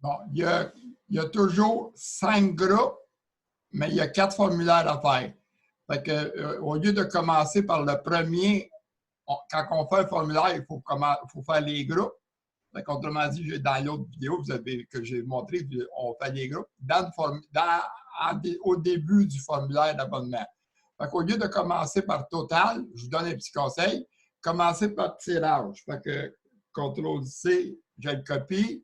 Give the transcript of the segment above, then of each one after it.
Bon, il y a toujours 5 groupes, mais il y a 4 formulaires à faire. Fait que, au lieu de commencer par le premier, quand on fait un formulaire, il faut faire les groupes. Fait autrement dit, dans l'autre vidéo que j'ai montré, on fait les groupes au début du formulaire d'abonnement. Au lieu de commencer par total, je vous donne un petit conseil, commencez par tirage. Fait que CTRL-C, je le copie,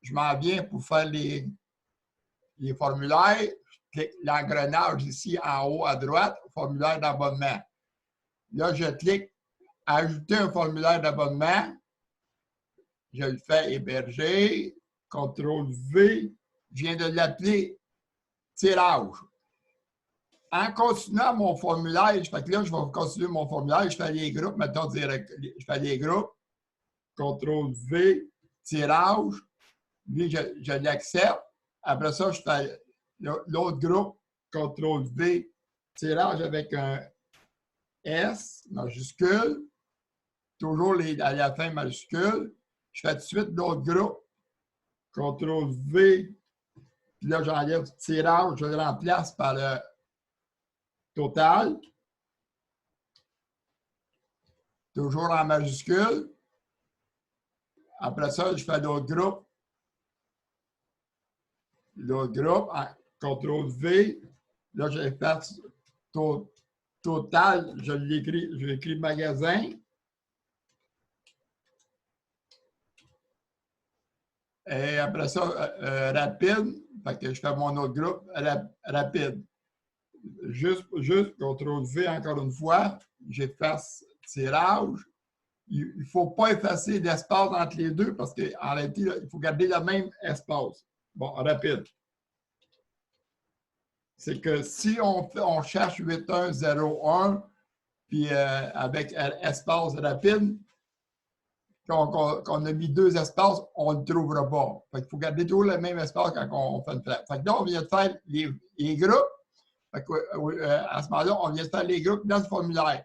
je m'en viens pour faire les formulaires, je clique l'engrenage ici en haut à droite, formulaire d'abonnement. Là, je clique ajouter un formulaire d'abonnement. Je le fais héberger, CTRL-V, je viens de l'appeler tirage. En continuant mon formulaire, fait que là, je vais continuer mon formulaire, je fais les groupes, mettons, je fais les groupes, CTRL-V, tirage, lui, je l'accepte. Après ça, je fais l'autre groupe, CTRL-V, tirage avec un S majuscule, toujours à la fin majuscule. Je fais tout de suite l'autre groupe, CTRL-V, puis là, j'enlève le tirage, je le remplace par le total, toujours en majuscule. Après ça, je fais l'autre groupe, CTRL-V, là, je fais total, j'écris magasin. Et après ça, rapide, fait que je fais mon autre groupe, rapide. Juste CTRL-V encore une fois, j'efface tirage. Il ne faut pas effacer d'espace entre les deux parce qu'en réalité, il faut garder le même espace. Bon, rapide. C'est que si on cherche 8101, puis avec espace rapide, qu'on a mis 2 espaces, on ne le trouvera pas. Il faut garder toujours le même espace quand on fait une flèche. Fait que là, on vient de faire les groupes. Fait que, à ce moment-là, on vient de faire les groupes dans le formulaire.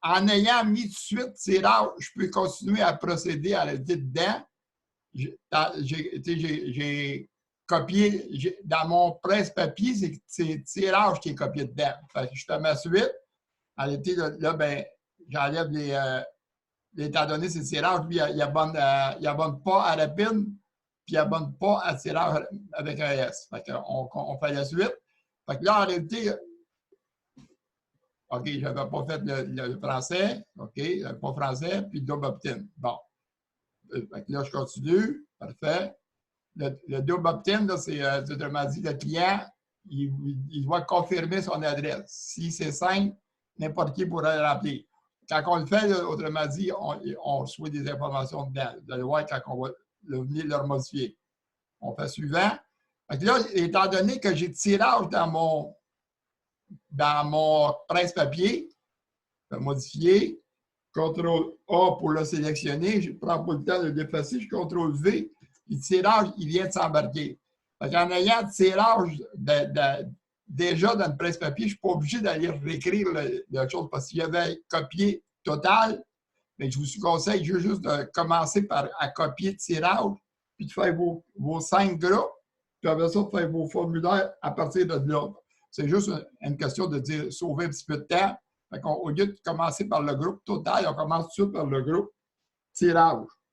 En ayant mis tout de suite tirage, je peux continuer à procéder à le dire dedans. J'ai copié, dans mon presse-papier, c'est tirage qui est copié dedans. Fait que je fais ma suite. En réalité, là, ben, j'enlève étant donné c'est tirage, lui, il abonne pas à rapide, puis il abonne pas à tirage avec un S. Fait on fait la suite. Fait que là, en réalité, OK, je n'avais pas fait le français. OK, pas français, puis double opt-in. Bon. Fait que là, je continue. Parfait. Le double opt-in, c'est autrement dit, le client, il doit confirmer son adresse. Si c'est simple, n'importe qui pourrait le remplir. Quand on le fait, autrement dit, on reçoit des informations dedans. Vous allez voir quand on va venir le modifier. On fait suivant. Fait que là, étant donné que j'ai tirage dans mon presse-papier, je vais modifier. CTRL-A pour le sélectionner. Je ne prends pas le temps de le défacer. Je CTRL-V. Le tirage, il vient de s'embarquer. En ayant le tirage déjà dans le presse-papier, je ne suis pas obligé d'aller réécrire la chose parce qu'il y avait copié total. Mais je vous conseille juste de commencer à copier le tirage, puis de faire vos 5 groupes, puis après ça, de faire vos formulaires à partir de là. C'est juste une question de sauver un petit peu de temps. Au lieu de commencer par le groupe total, on commence tout de suite par le groupe tirage.